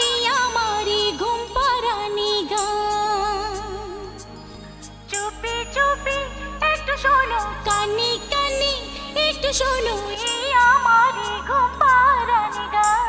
এই আমারই ঘুম পাড়ানি গান। চুপি চুপি একটু শোনো, কানে কানে একটু শোনো, এই আমারই ঘুম পাড়ানি গান।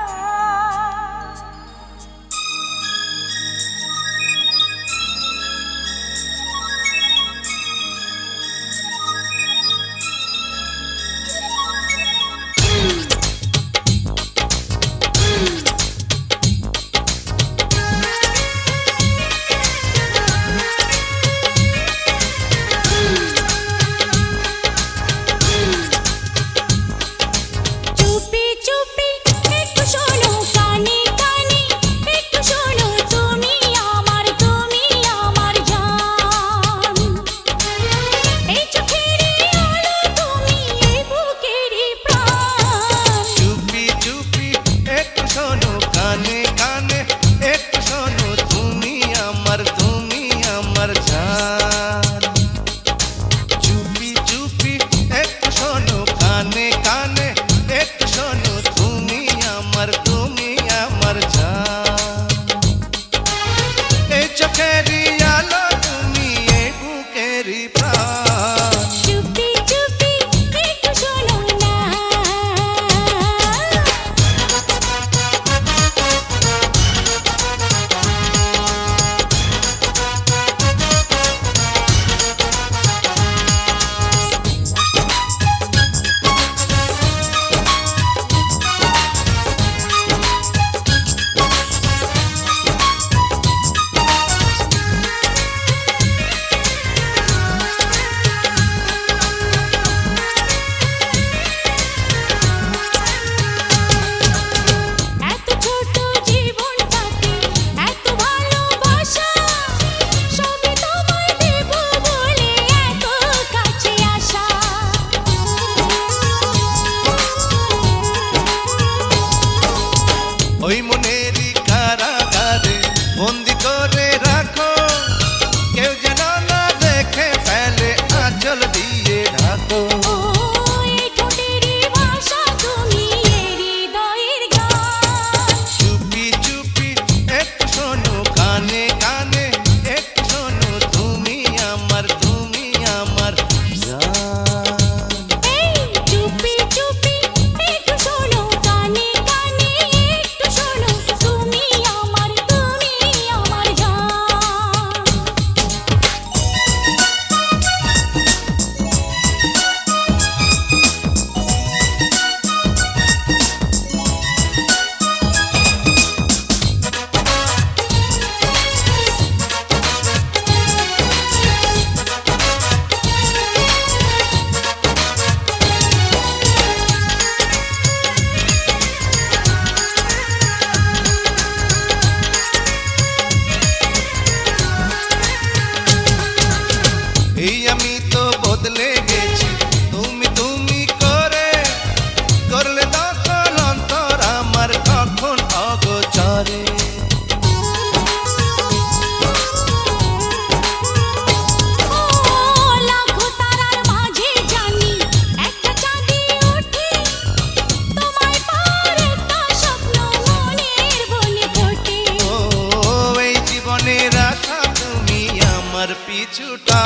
ওই মনেরই কারাগারে বন্দি করে রাখো, কেউ যেন না দেখে ফেলে, আঁচল দিয়ে ঢাকো। চুপি চুপি একটু শোনো, কানে কানে একটু শোনো, তুমি আমার জান। এই আমি তো বদলে গেছি, তুমি তুমি করে করলে দখল অন্তর আমার কখন অগোচরে। এই জীবনের আশা তুমি আমার পিছুটা।